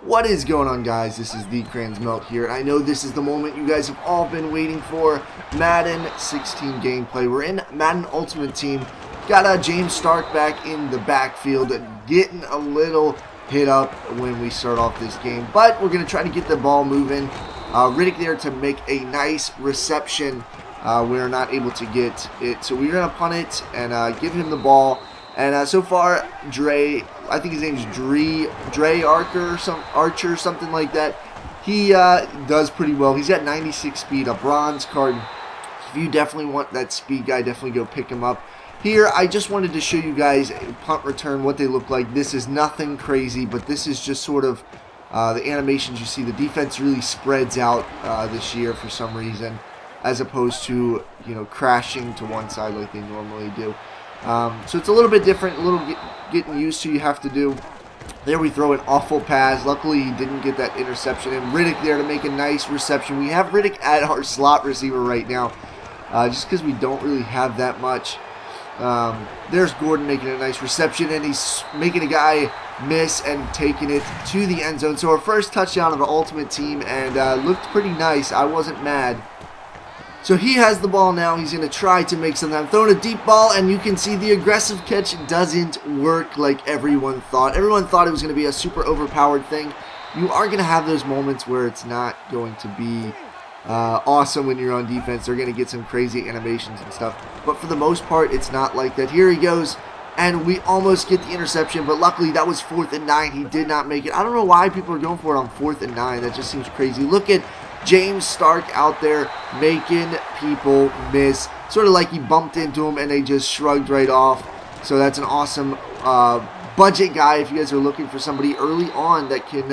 What is going on, guys? This is TheCrayonsMelt here, and I know this is the moment you guys have all been waiting for. Madden 16 gameplay. We're in Madden Ultimate Team. Got James Stark back in the backfield, getting a little hit up when we start off this game, but we're going to try to get the ball moving. Riddick there to make a nice reception. We're not able to get it, so we're going to punt it and give him the ball. And so far, Dre, I think his name's Dre Archer or something like that. He does pretty well. He's got 96 speed, a bronze card. If you definitely want that speed guy, definitely go pick him up. Here, I just wanted to show you guys punt return, what they look like. This is nothing crazy, but this is just sort of the animations you see. The defense really spreads out this year for some reason, as opposed to, you know, crashing to one side like they normally do. So it's a little bit different, a little getting used to you have to do. There we throw an awful pass. Luckily, he didn't get that interception. And Riddick there to make a nice reception. We have Riddick at our slot receiver right now, just because we don't really have that much. There's Gordon making a nice reception, and he's making a guy miss and taking it to the end zone. So our first touchdown of the Ultimate Team, and looked pretty nice. I wasn't mad. So he has the ball now. He's going to try to make something. I'm throwing a deep ball, and you can see the aggressive catch doesn't work like everyone thought. Everyone thought it was going to be a super overpowered thing. You are going to have those moments where it's not going to be awesome when you're on defense. They're going to get some crazy animations and stuff. But for the most part, it's not like that. Here he goes, and we almost get the interception, but luckily that was 4th and 9. He did not make it. I don't know why people are going for it on 4th and 9. That just seems crazy. Look at James Stark out there making people miss. Sort of like he bumped into him and they just shrugged right off. So that's an awesome budget guy if you guys are looking for somebody early on that can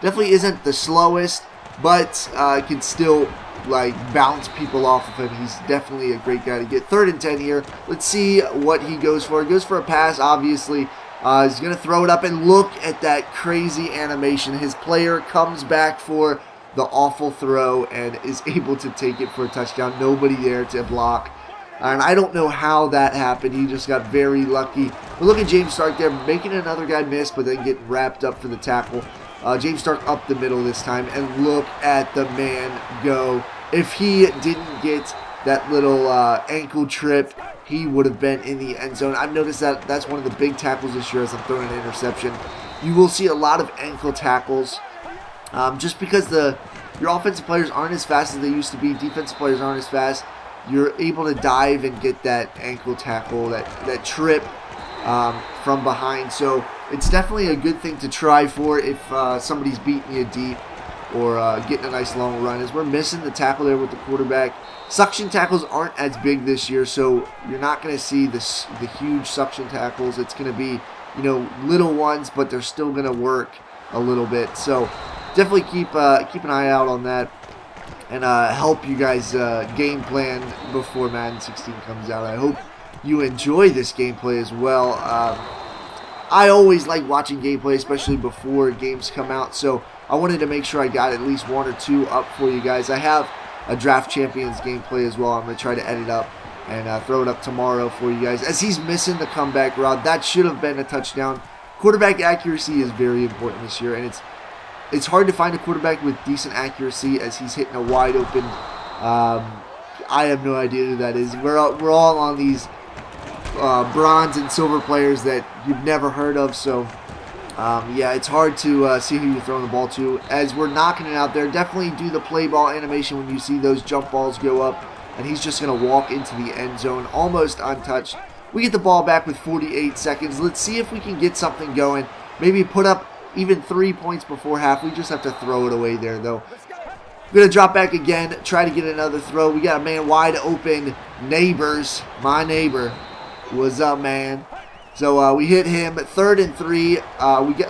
definitely isn't the slowest, but can still like bounce people off of him. He's definitely a great guy to get. 3rd and 10 here. Let's see what he goes for. He goes for a pass, obviously. He's going to throw it up, and look at that crazy animation. His player comes back for the awful throw and is able to take it for a touchdown. Nobody there to block. And I don't know how that happened. He just got very lucky. But look at James Stark there, making another guy miss, but then getting wrapped up for the tackle. James Stark up the middle this time, and look at the man go. If he didn't get that little ankle trip, he would have been in the end zone. I've noticed that that's one of the big tackles this year as I'm throwing an interception. You will see a lot of ankle tackles. Just because your offensive players aren't as fast as they used to be, defensive players aren't as fast, you're able to dive and get that ankle tackle, that trip from behind. So it's definitely a good thing to try for if somebody's beating you deep or getting a nice long run. As we're missing the tackle there with the quarterback. Suction tackles aren't as big this year, so you're not going to see the huge suction tackles. It's going to be, you know, little ones, but they're still going to work a little bit. So definitely keep an eye out on that, and help you guys game plan before Madden 16 comes out. I hope you enjoy this gameplay as well. I always like watching gameplay, especially before games come out, so I wanted to make sure I got at least 1 or 2 up for you guys. I have a Draft Champions gameplay as well. I'm going to try to edit up and throw it up tomorrow for you guys. As he's missing the comeback route, that should have been a touchdown. Quarterback accuracy is very important this year, and it's hard to find a quarterback with decent accuracy as he's hitting a wide open. I have no idea who that is. We're all on these bronze and silver players that you've never heard of. So yeah, it's hard to see who you're throwing the ball to. As we're knocking it out there, definitely do the play ball animation when you see those jump balls go up, and he's just going to walk into the end zone almost untouched. We get the ball back with 48 seconds. Let's see if we can get something going. Maybe put up even 3 points before half. We just have to throw it away there, though. We're going to drop back again, try to get another throw. We got a man wide open. Neighbors, my neighbor. What's up, man? So we hit him. 3rd and 3.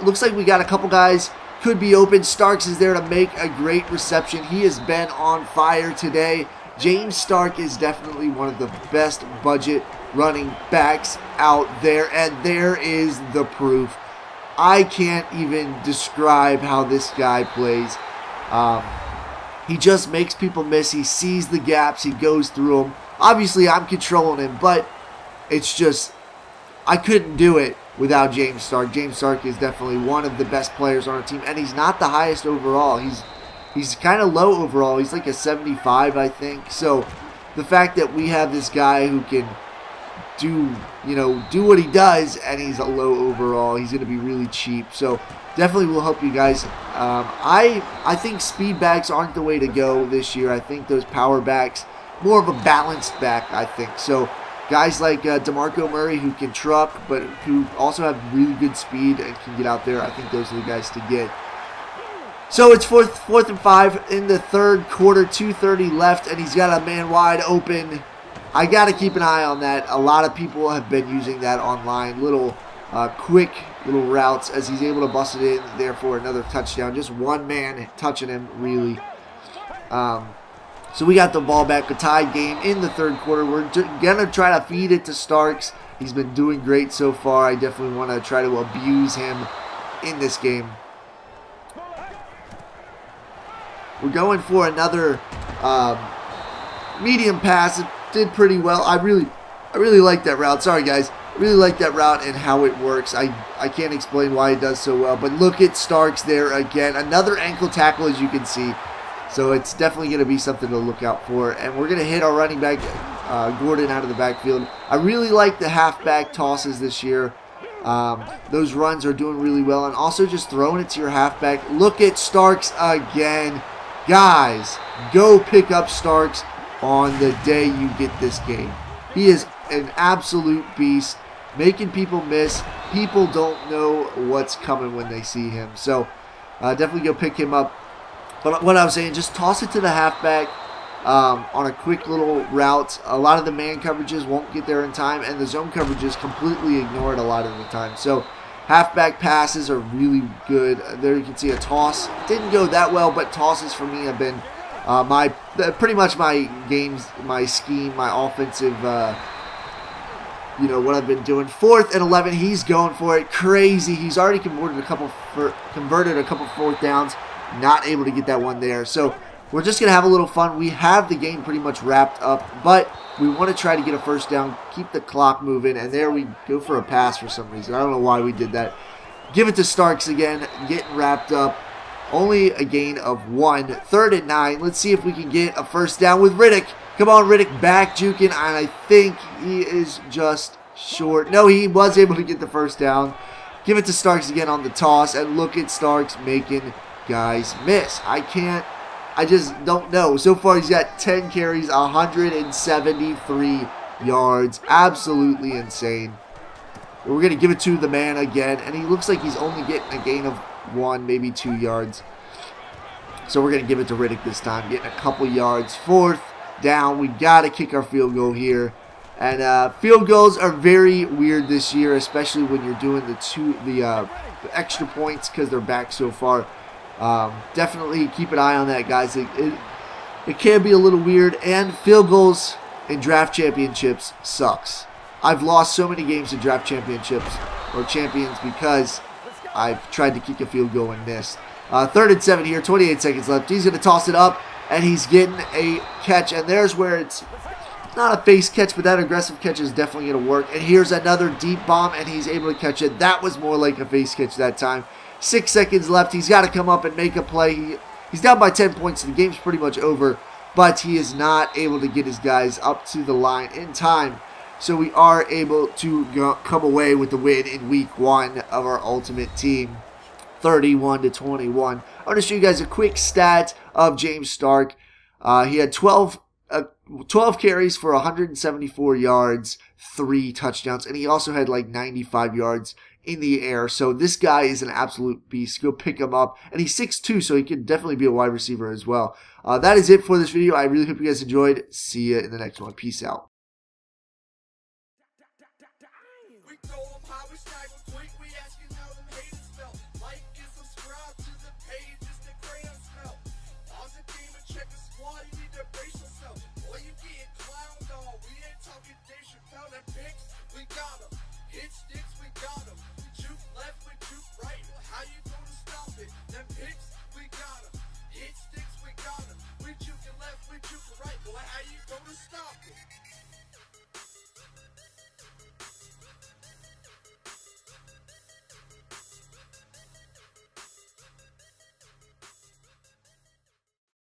Looks like we got a couple guys. Could be open. Starks is there to make a great reception. He has been on fire today. James Stark is definitely one of the best budget running backs out there, and there is the proof. I can't even describe how this guy plays. He just makes people miss. He sees the gaps. He goes through them. Obviously, I'm controlling him, but it's just, I couldn't do it without James Stark. James Stark is definitely one of the best players on our team, and he's not the highest overall. He's kind of low overall. He's like a 75, I think. So the fact that we have this guy who can do what he does, and he's a low overall, he's going to be really cheap. So definitely will help you guys. I think speed backs aren't the way to go this year. I think those power backs, more of a balanced back, I think. So guys like DeMarco Murray, who can truck, but who also have really good speed and can get out there, I think those are the guys to get. So it's fourth and 5 in the third quarter, 2:30 left, and he's got a man wide open. I got to keep an eye on that. A lot of people have been using that online. Little quick little routes as he's able to bust it in there for another touchdown. Just one man touching him, really. So we got the ball back, a tied game in the third quarter. We're going to try to feed it to Starks. He's been doing great so far. I definitely want to try to abuse him in this game. We're going for another medium pass. It did pretty well. I really like that route. Sorry, guys. I really like that route and how it works. I can't explain why it does so well. But look at Starks there again. Another ankle tackle, as you can see. So it's definitely going to be something to look out for. And we're going to hit our running back, Gordon, out of the backfield. I really like the halfback tosses this year. Those runs are doing really well. And also just throwing it to your halfback. Look at Starks again. Guys, go pick up Starks on the day you get this game. He is an absolute beast, making people miss. People don't know what's coming when they see him. So definitely go pick him up. But what I was saying, just toss it to the halfback on a quick little route. A lot of the man coverages won't get there in time, and the zone coverages completely ignore it a lot of the time. So halfback passes are really good. There you can see a toss. Didn't go that well, but tosses for me have been pretty much my games, my scheme, my offensive, what I've been doing. 4th and 11, he's going for it. Crazy. He's already converted a couple fourth downs. Not able to get that one there. So we're just going to have a little fun. We have the game pretty much wrapped up, but we want to try to get a first down, keep the clock moving, and there we go for a pass for some reason. I don't know why we did that. Give it to Starks again, getting wrapped up. Only a gain of 1. 3rd and 9. Let's see if we can get a first down with Riddick. Come on, Riddick, back juking, and I think he is just short. No, he was able to get the first down. Give it to Starks again on the toss, and look at Starks making guys miss. I just don't know. So far, he's got 10 carries, 173 yards. Absolutely insane. We're going to give it to the man again, and he looks like he's only getting a gain of 1, maybe 2 yards. So we're going to give it to Riddick this time, getting a couple yards. 4th down. We got to kick our field goal here. And field goals are very weird this year, especially when you're doing the extra points because they're back so far. Definitely keep an eye on that, guys. It can be a little weird, and field goals in draft championships sucks. I've lost so many games in draft championships or champions because I've tried to kick a field goal and missed. 3rd and 7 here, 28 seconds left. He's going to toss it up, and he's getting a catch, and there's where it's not a face catch, but that aggressive catch is definitely going to work. And here's another deep bomb, and he's able to catch it. That was more like a face catch that time. 6 seconds left. He's got to come up and make a play. He's down by 10 points. The game's pretty much over, but he is not able to get his guys up to the line in time. So we are able to come away with the win in week 1 of our Ultimate Team, 31-21. I'm going to show you guys a quick stat of James Stark. He had 12 carries for 174 yards, 3 touchdowns, and he also had like 95 yards in the air. So this guy is an absolute beast. Go pick him up. And he's 6'2", so he can definitely be a wide receiver as well. That is it for this video. I really hope you guys enjoyed. See you in the next one. Peace out.